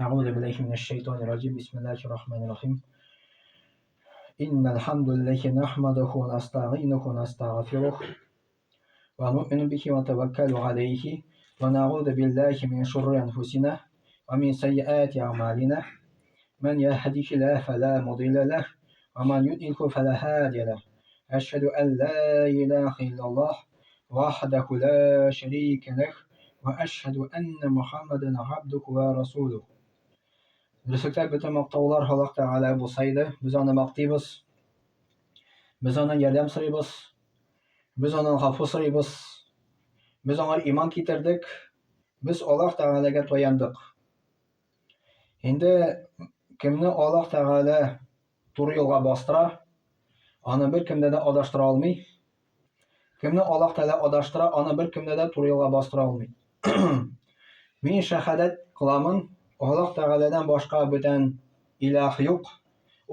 أعوذ بالله من الشيطان الرجيم بسم الله الرحمن الرحيم إن الحمد لله نحمده ونستعينه ونستغفره ونؤمن به ونتوكل عليه ونعوذ بالله من شرور أنفسنا ومن سيئات أعمالنا من يهده الله فلا مضل له ومن يضلل فلا هادي له أشهد أن لا إله إلا الله وحده لا شريك له وأشهد أن محمدا عبده ورسوله. Dürüstlükler bütün maqtovlar Alloh Taala bo'lsaydi, biz uni maqtaymiz, biz undan yordam so'raymiz, biz undan g'afur so'raymiz, biz unga iymon keltirdik, biz Alloh Taolaga to'yandik. Endi kimni Alloh Taala to'g'ri yo'lga bostira, uni bir kimda da adashtira olmay. Kimni Alloh Taala adashtira, uni bir kimda da to'g'ri yo'lga bostira olmay. Men shahodat qilaman, Alloh Taoladan boshqa бүтән iloh yo'q.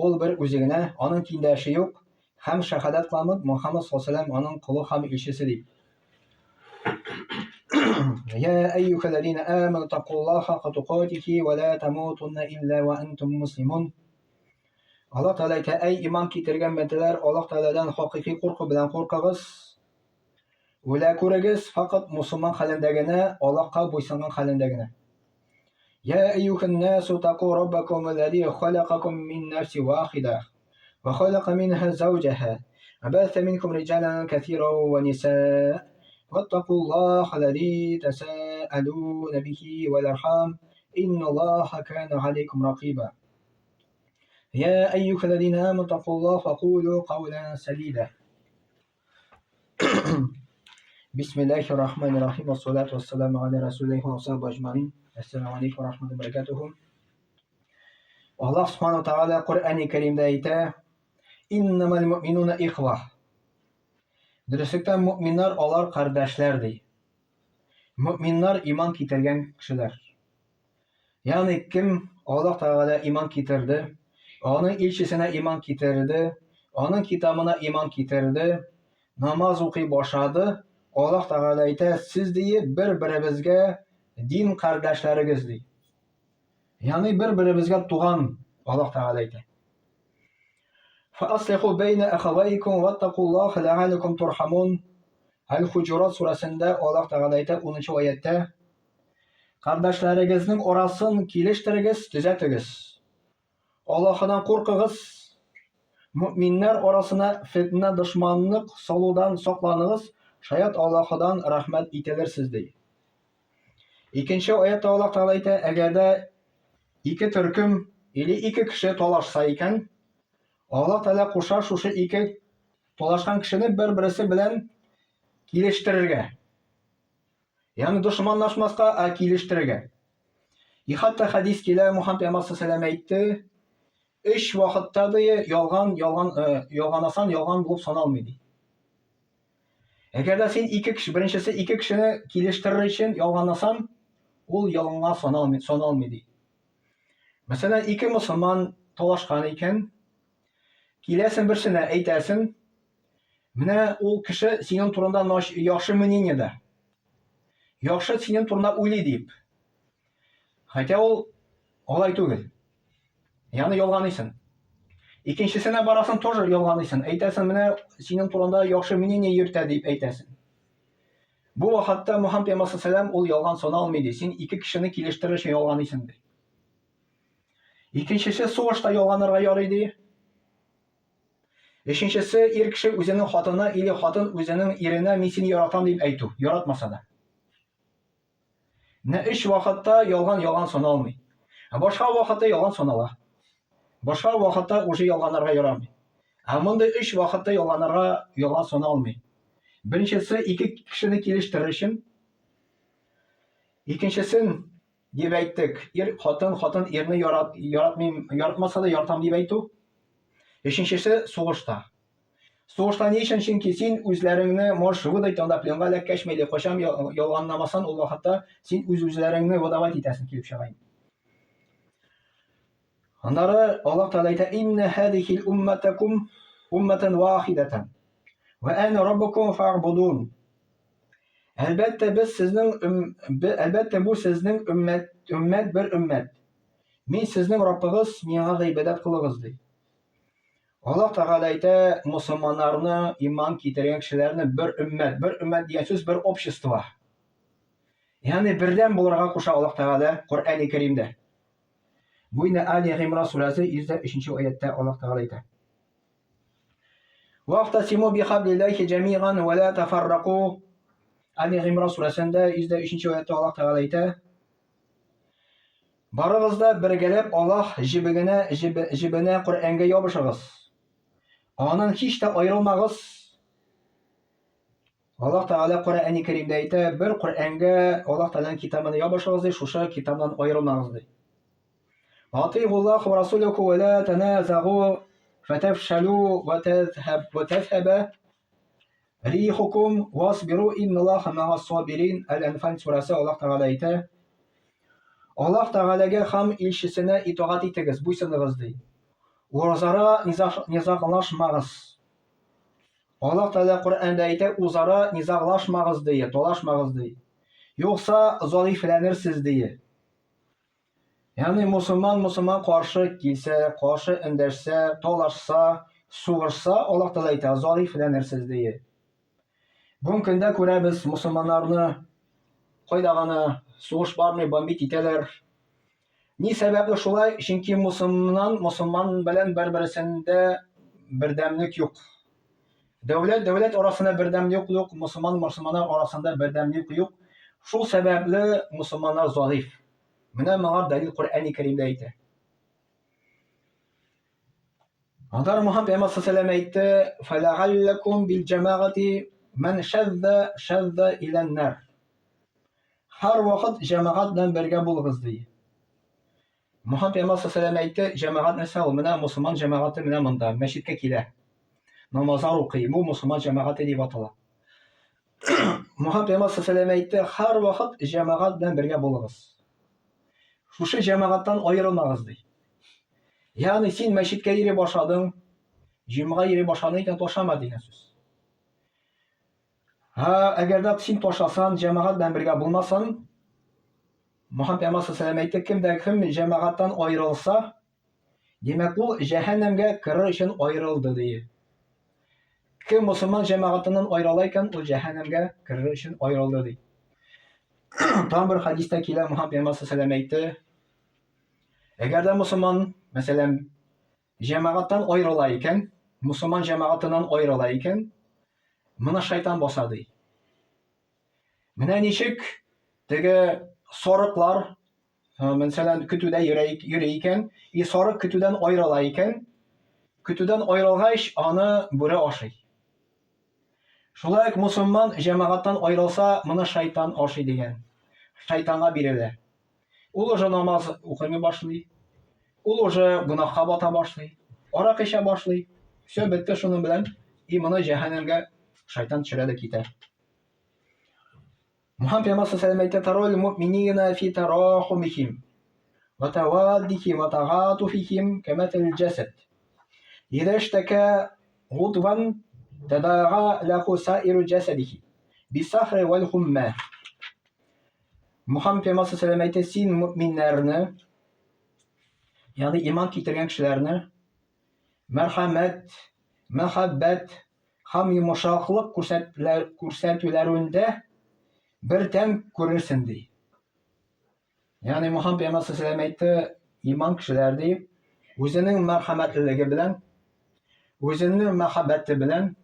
Ул bir o'zigina, uning tengdoshi yo'q. Ham shahodat qilaman, Muhammad sollallohu alayhi vasallam uning quli ham elchisi deb. Ya ayyuhallazina amanu taqulloha haqqa tuqatihi va la tamutunna illa va antum muslimun. Alloh Taolo aytadi, ey iymon keltirgan bandalar, Alloh Taoladan haqiqiy qo'rquv bilan qo'rqingiz. Ular ko'ragiz faqat musulmon qalindagina, Allohga bo'ysungan qalindagina. يا أيها الناس اتقوا ربكم الذي خلقكم من نفس واحدة وخلق منها زوجها وبث منكم رجالا كثيرا ونساء واتقوا الله الذي تساءلون به والأرحام إن الله كان عليكم رقيبا يا أيها الذين آمنوا اتقوا الله وقولوا قولا سديدا بسم الله الرحمن الرحيم والصلاة والسلام على رسول الله وصحبه أجمعين. Assalomu alaykum va rahmatullohi va barakatuh. Alloh subhanahu va taolo Qur'oni Karimda aytadi: "Innamal mu'minuna ikhwa." Dürüstlükdə mu'minlar onlar qardaşlardır. Mu'minlar iman keltirgan kishilar. Ya'ni kim Alloh taolo iman keltirdi, onun elchisine iman keltirdi, onun kitabına iman keltirdi, namoz o'qiy boshladi, Alloh taolo aytadi, siz deyib bir-biringizga din qardoshlarimiz deydi. Ya'ni bir-birimizga tug'an Alloh taolo aytadi. Fa aslihu bayna akhawaykum wattaqulloha la'allakum turhamun. Al-Hujurat surasida Alloh taolo aytadi 10-oyatda qardoshlarigizning orasini kelishtirgiz, tuzatigiz. Allohdan qo'rqingiz. Mu'minlar orasida fitna, dushmanlik soluvdan saqlanınız. Shayat Allohdan rahmat etilarsiz deydi. İkinci oyatda Alloh taolo aytadi, agarda ikki turkum ili ikki kishi talashsa ekan, Alloh taolo qo'shar shu ikki talashgan kishini bir-birisi bilan kelishtirishga. Ya'ni dushmanlashmasga, kelishtirishga. Hatto hadis keladi, Muhammad sallallohu alayhi vasallam aytdi, ish vaqtda yolg'onasan yolg'on bo'lib sanalmaydi. Agarda sen birinchisi ikki kishini kelishtirish uchun yolg'onasan, ul yolg'onga sanalmaydi. Masalan, ikki musulmon talashgan ekan, kelasin birsini aytasin, mana ul kishi sening turingda yaxshi мнениеda. Yaxshi sening turingda o'ylaydi deb. Hatto ul olay tugul. Ya'ni yolg'onaysan. İkincisine barasan тоже yolg'onaysan. Aytasan, mana sening turingda yaxshi мнение yuritadi deb aytasan. Bu vaqtda Muhammad sallallohu alayhi vasallam ul yolg'on sanalmaydi. Sen ikki kishini kelishtirish uchun yolg'onaysan deydi. İkincisi sug'ishda yolg'onlarga yaraydi. Uchinchisi kishi o'zining xotinini ili xotin o'zining erini men seni yaratam deb aytu, yaratmasa da. Ne ish vaqtda yolg'on sanalmaydi. Boshqa vaqtda yolg'on sanaladi. Boshqa vaqtda o'sha yolg'onlarga yaramaydi. Ammo ish vaqtda yolg'on sanalmaydi. Birinchisi ikki kishini kelishtirish uchun, ikkinchisi deb aytdik, xotin erni yaratmasa da yaratam deb aytu. Uchinchisi sug'ishda. Sug'ishda ne uchun? Chunki sen o'zlaringni marshruda aytganda plyonga lakkashmaydi, qo'sham yolg'onnamasan, u vaqtda sen o'zlaringni vadovat etasan kelib shag'ay. Onlara Alloh taolo aytadi, inna hadihi ummatakum ummatan wahidatan va ana robbukum fa'budun. Albatta bu sizning ummat bir ummat. Мин сезнең Раббыгыз, миңа гыйбадәт кылыгыз ди. Аллаһ Тәгалә әйтә, мусламаннарны, иман китергән кешеләрне бер өммәт дигән сүз бер общество. Ягъни бердәм булырга куша Аллаһ Тәгалә Коръәни Кәримдә. Бу инде Али Гимран сүрәсе 103 аятта Аллаһ Тәгалә әйтә. Вахтасиму бихаблиллахи җамиган ва ла тафаррaqu. Али Гимран сүрәсендә 103 аятта Аллаһ Тәгалә әйтә. Барыгыз да бергәләп Аллаһ җибенә Коръәнгә ябышыгыз. Аннан һич тә аерылмагыз. Аллаһ Тәгалә Коръәни Кәримдә әйтә, бер Коръәнгә Аллаһ Тәгаләнең китабына ябышыгыз ди, шушы китабдан аерылмагыз ди. Атыйгуллаһ ва расулуху ва ла таназагу фатафшалу ва тазһаба рихукум васбиру инналлаха ма'ас-сабирин. Әл-Анфал сүрәсе Аллаһ Тәгалә әйтә. Аллаһ Тәгаләгә һәм илчесенә итаат итегез, буйсыныгыз ди. Узара низаглашмагыз. Аллаһ Тәгалә Коръәндә әйтә, узара низаглашмагыз ди, талашмагыз ди. Юкса залифләнерсез ди. Ягъни мусламан каршы килсә, каршы эндәшсә, талашса, сугышса, Аллаһ Тәгалә әйтә, залифләнерсез ди. Бүген көндә күрәбез мусламаннарны кайда гына сугыш бармый, бомбит итәләр. Ни сәбәпле шулай? Чөнки мусламан белән бер-берсендә бердәмлек юк. Дәүләт арасында бердәмлек юк, мусламаннар арасында бердәмлек юк. Шул сәбәпле мусламаннар залиф. Менә моңа дәлил Коръәни Кәримдә әйтә. Анда Мөхәммәд Пәйгамбәр саллаллаһу алейһи ва саллям әйтте: "Фала'аллакум бил җамаати ман шазза иля нар." Һәр вакыт җәмәгать белән бергә булыгыз ди. Мөхәммәд Пәйгамбәр саллаллаһу алейһи ва саллям әйтте, җәмәгать нәрсә ул? Менә мусламан җәмәгате менә монда, мәчеткә килә. Намазлар укый, бу мусламан җәмәгате дип атала. Мөхәммәд Пәйгамбәр саллаллаһу алейһи ва саллям әйтте, һәр вакыт җәмәгать белән бергә булыгыз. Шушы җәмәгатьтән аерылмагыз ди. Ягъни син мәчеткә йөри башладың, җомга йөри башладың икән, ташлама дигән сүз. Әгәр дә син ташласаң, җәмәгать белән бергә булмасаң, Мөхәммәд Пәйгамбәр саллаллаһу алейһи ва саллям әйтте, кем җәмәгатьтән аерылса, демәк ул җәһәннәмгә керер өчен аерылды ди. Кем мусламан җәмәгатеннән аерыла икән, ул җәһәннәмгә керер өчен аерылды ди. Там бер хадистә килә, Мөхәммәд Пәйгамбәр саллаллаһу алейһи ва саллям әйтте, әгәр дә мусламан, мәсәлән, җәмәгатьтән аерыла икән, мусламан җәмәгатеннән аерыла икән, моны шайтан баса ди. Менә ничек теге сарыклар, мәсәлән, көтүдә йөри икән, сарык көтүдән аерыла икән, көтүдән аерылгач, аны бүре ашый. Шулай ук мусламан җәмәгатьтән аерылса, моны шайтан ашый дигән. Шайтанга бирелә. Ул уже намаз укымый башлый. Ул уже гунахка бата башлый. Арак эчә башлый. Все бетте шуның белән, моны җәһәннәмгә шайтан төшерә китә. Мөхәммәд Пәйгамбәр саллаллаһу алейһи ва саллям тарул муъминина фи тарахумихим ва таваддихим ва тагатуфихим каматал джасад. Идә иштака гудван тадага лаху саиру джасадихи бисахри вал хумма. Мөхәммәд Пәйгамбәр саллаллаһу алейһи ва саллям әйтә, син мөэминнәрне, ягъни иман китергән кешеләрне мәрхәмәт, мәхәббәт һәм йомшаклык күрсәтүләрендә бердәм күрерсең ди. Ягъни Мөхәммәд Пәйгамбәр саллаллаһу алейһи ва саллям әйтте, иман кешеләр ди, үзенең мәрхәмәтлелеге белән, үзенең мәхәббәте белән,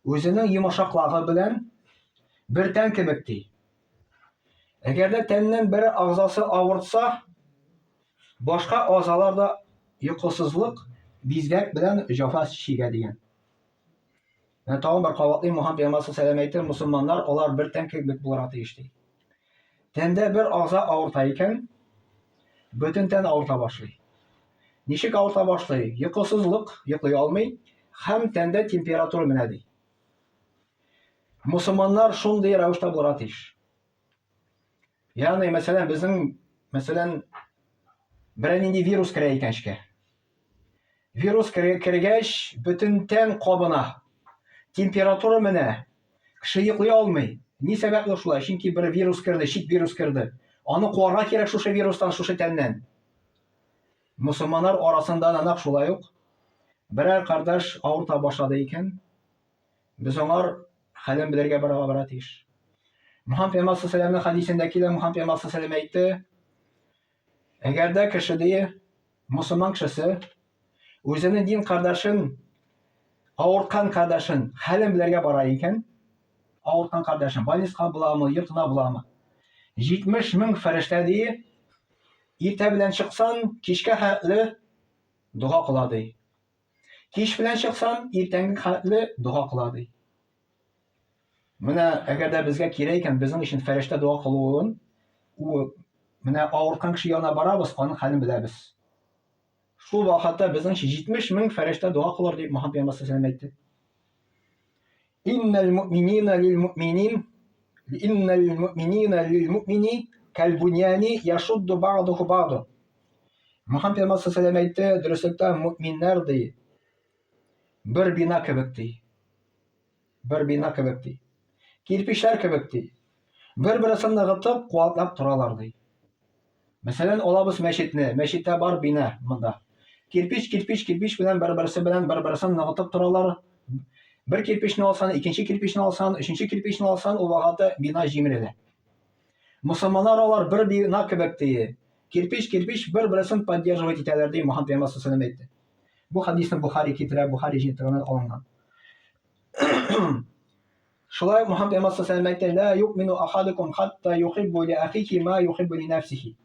үзенең йомшаклыгы белән бердәм кебек ди. Әгәр дә тәннең бер агзасы авыртса, башка агзалар да йокысызлык, бизгәк белән җәфа чигә дигән. Тагын бер каватлы Мөхәммәд Пәйгамбәр саллаллаһу алейһи ва саллям әйтте, мусламаннар алар бердәм кебек булырга тиеш ди. Тәндә бер агза авырта икән, бөтен тән авырта башлый. Ничек авырта башлый? Йокысызлык, йоклый алмый, һәм тәндә температура менә ди. Мусламаннар шундый рәвештә булырга тиеш. Ягъни мәсәлән, безнең берәр нинди вирус керә икән эчкә. Вирус кергәч, бөтен тән кабына. Температура менә. Кеше йоклый алмый. Ни сәбәпле шулай? Чөнки бер вирус керде, чит вирус керде. Аны куарга кирәк шушы вирустан, шушы тәннән. Мөселманнар арасында да нәкъ шулай ук берәр кардәш авырта башлады икән, без аңар хәлен белергә бара тиеш. Мөхәммәд пәйгамбәр саллаллаһу хәдисендә килә, Мөхәммәд пәйгамбәр саллаллаһу әйтте, әгәр дә кеше дие, мөселман кешесе үзенең дин кардәшен, авырткан кардәшен хәлен белергә бара икән, авырткан кардәшен больницага буламы, йортына буламы, 70 мең фәрештә дие, иртә белән чыксан, кичкә хәтле дуга кыла ди. Кич белән чыксан, иртәнге хәтле дуга кыла ди. Менә әгәр дә безгә кирәк икән, безнең өчен фәрештә дуга кылуын, менә авырткан кеше янына барабыз, аның хәлен беләбез. Шул вакытта безнең 70 мең фәрештә дуга кылыр дип Мөхәммәд пәйгамбәр саллаллаһу әйтте. Иннал муъминина лил-муъмини кәл-буньяни яшудду ба'духу ба'дан. Мөхәммәд пәйгамбәр саллаллаһу әйтте, әйтте, дөреслектә муъминнәр ди, бер бина кебек ди. Бер бина кебек ди. Кирпечләр кебек ди. Бер-берсен ныгытып, куатлап торалар ди. Мәсәлән, алабыз мәчетне, мәчеттә бар бина монда. Кирпич белән бер-берсен ныгытып торалар. Бер кирпичне алсан, икенче кирпичне алсан, өченче кирпичне алсан, ул вакытта бина җимерелә. Мөселманнар алар бер бина кебек ди. Кирпич бер-берсен поддерживать итәләр ди, Мөхәммәд пәйгамбәр саллаллаһу әйтте. Бу хадисны Бухари китерә, Бухари җинтыгыннан алынган. Шулай Мөхәммәд пәйгамбәр саллаллаһу әйтте, ла ю'мину ахадукум хатта юхиббу ли ахихи ма юхиббу ли нафсихи.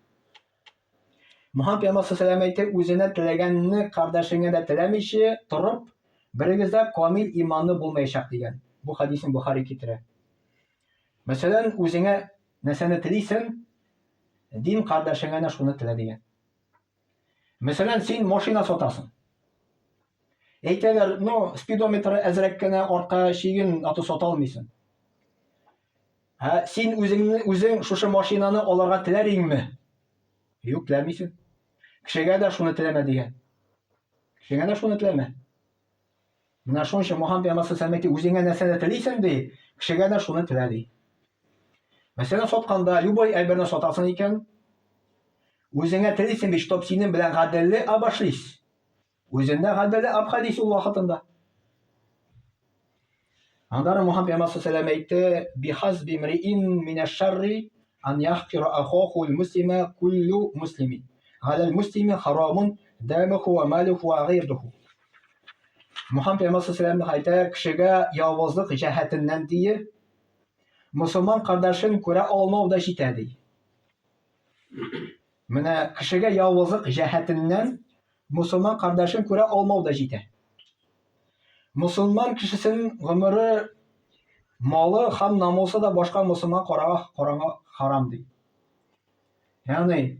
Мөхәммәд пәйгамбәр саллаллаһу әйтте, үзенә теләгәнне кардәшеңә дә теләмичә торып, берегездә камил иманны булмаячак дигән. Бу хадисны Бухари китерә. Мәсәлән, үзеңә нәрсәне телисең, дин кардәшеңә дә шуны телә дигән. Мәсәлән, син машина сатасың. Әйтәләр, спидометры әзрәк кенә артка чиген аты сата алмыйсың. Син үзең шушы машинаны алырга теләр Юк, теләмисең. Кешегә дә шуны теләмә дигән. Кешегә дә шуны теләмә. Менә шуның өчен Мөхәммәд пәйгамбәр саллаллаһу әйтте, үзеңә нәрсәне телисең ди, кешегә дә шуны телә ди. Мәсәлән, сатканда любой әйберне сатасың икән, үзеңә телисең ди, чтоб синең белән гаделле обошлись. Үзендә гаделле обходись ул вакытында. Андары Мөхәммәд пәйгамбәр саллаллаһу әйтте, бихазби мриин минаш-шарри ан яхкира ахаху аль-муслима куллу муслимин. Ала аль-муслими харамун дамуху ва малуху ва гайрдуху. Мөхәммәд пәйгамбәр саллаллаһу әйтә, кешегә явызлык җәһәтеннән дие, мөселман кардәшен күрә алмау да җитә ди. Менә кешегә явызлык җәһәтеннән мөселман кардәшен күрә алмау да җитә. Мөселман кешесенең гомере, малы һәм намусы да башка мөселман карага харам ди. Ягъни,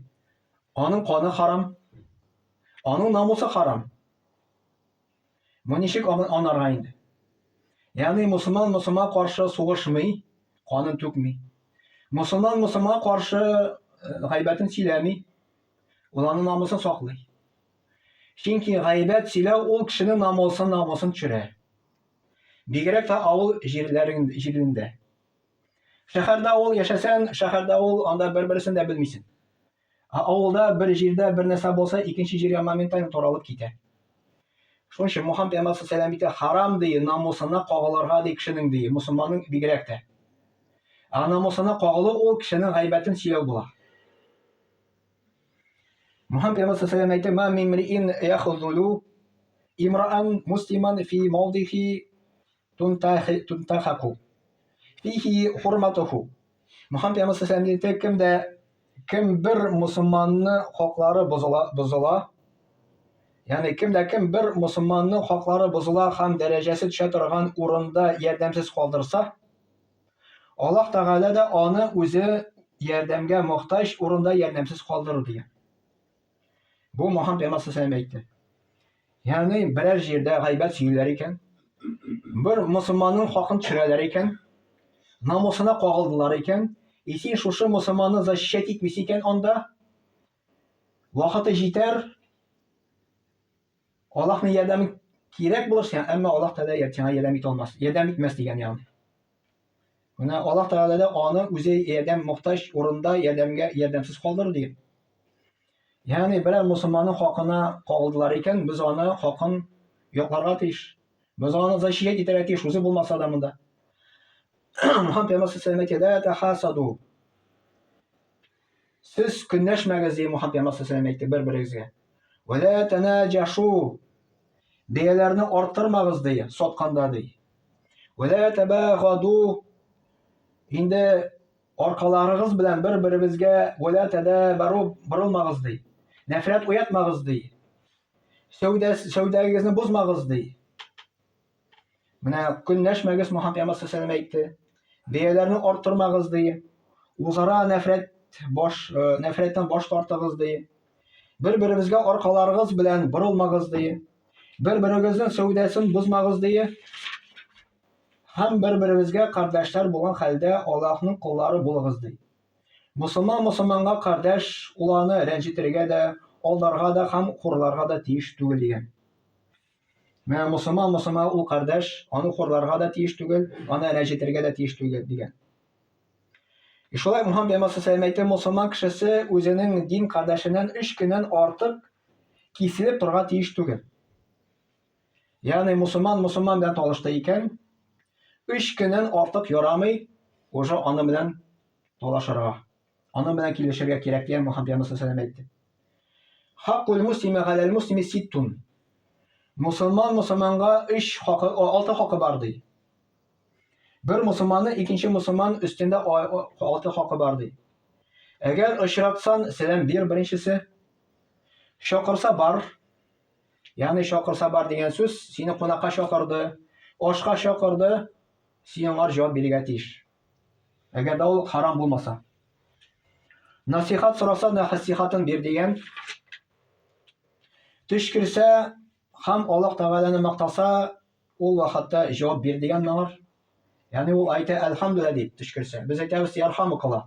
аның каны харам, аның намусы харам. Бу ничек анарга инде? Ягъни, мөселман каршы сугышмый, канын түкми. Мөселман каршы гайбәтен сөйләми, ул аның намусын саклый. Чөнки гайбәт сөйләү ул кешенең намусын төшерә. Бигрәк тә авыл җирендә. Шәһәрдә ул яшәсәң, шәһәрдә ул анда бер-берсен дә белмисең. Авылда бер җирдә бер нәрсә булса, икенче җиргә моментально таралып китә. Шуның өчен Мөхәммәд пәйгамбәр саллаллаһу әйтә, харам ди, намусына кагылырга ди кешенең ди, мөселманның бигрәк тә. Намусына кагылу ул кешенең гайбәтен сөйләү була. Мөхәммәд пәйгамбәр саллаллаһу әйтә, ма мин мриин яхзулу имраан муслиман фи мавдихи тунтахаку фихи хурматуху. Мөхәммәд пәйгамбәр саллаллаһу әйтә, кем бер мөселманның хаклары бозыла, ягъни кем бер мөселманның хаклары бозыла һәм дәрәҗәсе төшә торган урында ярдәмсез калдырса, Аллаһ Тәгалә дә аны үзе ярдәмгә мохтаҗ урында ярдәмсез калдырыр дигән. Бу Мөхәммәд пәйгамбәр саллаллаһу әйтте. Ягъни берәр җирдә гайбәт сөйләр икән, бер мөселманның хакын төшерәләр икән, намусына кагылдылар икән, син шушы мөселманны защищать итмисең икән, анда вакыты җитәр, Аллаһның ярдәме кирәк булыр сиңа, әмма Аллаһ Тәгалә сиңа ярдәм итмәс дигән ягъни. Менә Аллаһ Тәгалә аны үзе ярдәм мохтаҗ урында ярдәмсез калдырыр дигән. Ya'ni biror musulmonning haqini qoldilar ekan, biz uni haqin yo'qlarga tiyish. Biz uni защищать etishga tiyish, o'zi bo'lmasa odamda. Muhammad payg'ambar sollallohu alayhi vasallam tahasadu. Siz kunlashmagiz deydi Muhammad payg'ambar sollallohu alayhi vasallam aytdi bir-biringizga. Va la tanajashu. Deyalarni orttirmagiz deydi, sotqanda deydi. Va la tabaghadu. Endi orqalaringiz bilan bir-biringizga va la tadabaru burilmagiz deydi. Nafrat uyatmagiz deydi. Savdangizni buzmagiz deydi. Mana kunlashmagiz Muhammad payg'ambar sollallohu alayhi vasallam aytdi. Deyalarni orttirmagiz deydi. O'zaro nafratdan bosh tortamiz deydi. Bir-birimizga orqalaringiz bilan burilmagiz deydi. Bir-biringizning savdasini buzmagiz deydi. Ham bir-birimizga qardoshlar bo'lgan holda Allohning qullari bo'ling'iz deydi. Musulmonga qardosh ularni ranjitirga da, oldarga da, ham xurlarga da tiyish tugul degan. Mana musulmon u qardosh, uni xurlarga da tiyish tugul, uni ranjitirga da tiyish tugul degan. Shulay Muhammad payg'ambar sollallohu alayhi vasallam aytdi, musulmon kishisi o'zining din qardoshidan 3 kundan ortiq kesilib turgan tiyish tugul. Ya'ni musulmon bilan talashdi ekan, 3 kundan ortiq yoramay, o'sha ona bilan talashirga, ona bilan kelishirga kerak degan Muhammad payg'ambar sollallohu alayhi vasallam aytdi. Haqqul muslimi alal muslimi sittun. Musulmonga 6 haqqi bor deydi. Bir musulmonning ikkinchi musulmon ustida 6 haqqi bor deydi. Agar ishratsan, salom ber birinchisi. Shoqirsa bor. Ya'ni shoqirsa bor degan so'z, seni qo'noqqa shoqirdi, oshga shoqirdi, senga javob berga tiyish. Agarda u harom bo'lmasa. Nasihat so'rasa, nasihatini ber degan. Tush kirsa, ham Alloh taolani maqtasa, u vaqtda javob ber degan ma'nolar. Ya'ni u ayta alhamdulillah deb tush kirsa. Biz aytamiz yarhamukalloh.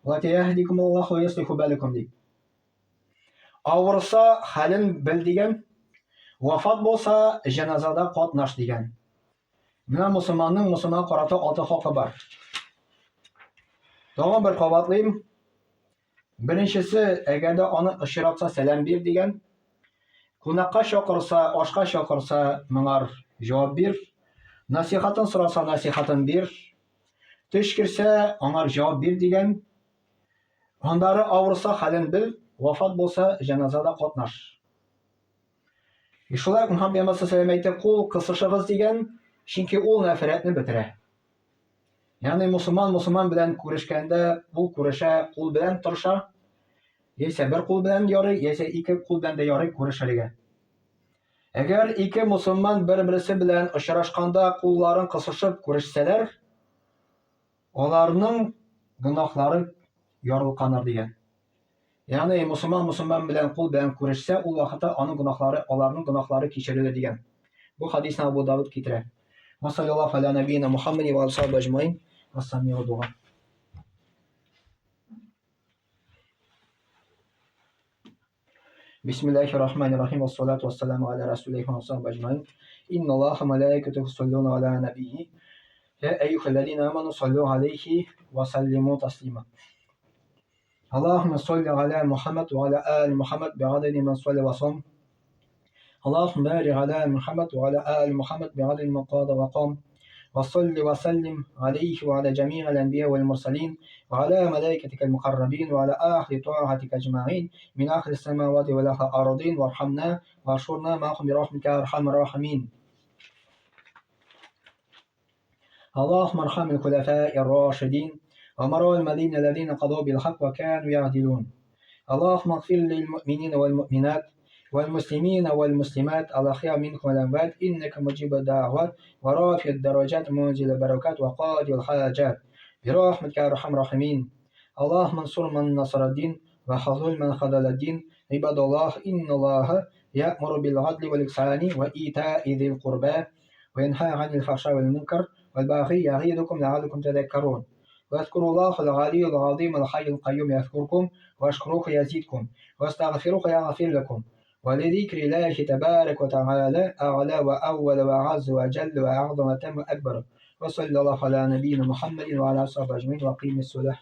Va yahdikumullohu va yuslihu balakum deb. Og'irsa halin bil degan. Vafot bo'lsa janozada qatnash degan. Mana musulmonning qarata 6 haqqi bor. Tamam bir qavatlayım. Birinchisi, agarda uni ishratsa salom ber degan. Qo'noqqa shoqirsa, oshga shoqirsa, menga javob ber. Nasihatini so'rasa, nasihatini ber. Tush kirsa, unga javob ber degan. Ondari og'irsa halin bil, vafot bo'lsa janozada qatnash. Shulay Muhammad payg'ambar sollallohu alayhi vasallam aytdi, qo'l qisishig'iz degan, chunki u nafratni bitiradi. Ya'ni musulmon bilan ko'rishganda, bu ko'risha, qo'l bilan turisha, yesa bir qo'l bilan yo'riq, yesa 2 qo'l bilan da yo'riq ko'rishadigan. Agar 2 musulmon bir-birisi bilan uchrashganda qo'llarini qisishib ko'rishsalar, ularning gunohlari yorilqanar degan. Ya'ni musulmon bilan qo'l bilan ko'rishsa, u vaqtda ularning gunohlari kechiriladi degan. Bu hadisni Abu Davud keltiradi. Va sallallohu ala nabiyina Muhammad va ashabi ajmain. Assalomu alaykum. Bismillahirrahmanirrahim. Vassalatu vassalamu ala rasulillahi wa ashabi ajmain. Inna Allaha wa malaikatahu yusalluna ala nabiyhi. Ya ayyuhalladhina amanu sallu alayhi wa sallimu taslima. Allahumma salli ala Muhammad wa ala ali Muhammad bi'adadi man salla wa sam. اللهم بارك على محمد وعلى آل محمد بعدد ما قاد وقام وصل وسلم عليه وعلى جميع الأنبياء والمرسلين وعلى ملائكتك المقربين وعلى أهل طاعتك أجمعين من آخر السماوات والأرضين وارحمنا واشرنا معهم برحمتك أرحم الراحمين. اللهم ارحم الخلفاء الراشدين ومروا المدين الذين قضوا بالحق وكانوا يعدلون. اللهم اغفر للمؤمنين والمؤمنات والمسلمين والمسلمات الأحياء منكم والأموات إنك مجيب الدعوات ورافع الدرجات منزل البركات وقاضي الحاجات برحمتك يا أرحم الراحمين. اللهم انصر من نصر الدين وخذل من خذل الدين. عباد الله إن الله يأمر بالعدل والإحسان وإيتاء ذي القربى وينهى عن الفحشاء والمنكر والبغي يعظكم لعلكم تذكرون. واذكروا الله العلي العظيم الحي القيوم يذكركم واشكروه يزيدكم واستغفروه يغفر لكم. ولذكر الله تبارك وتعالى أعلى وأول وأعز وأجل وأعظم وأتم وأكبر. وصلى الله على نبينا محمد وعلى آله وصحبه أجمعين وأقيم الصلاة.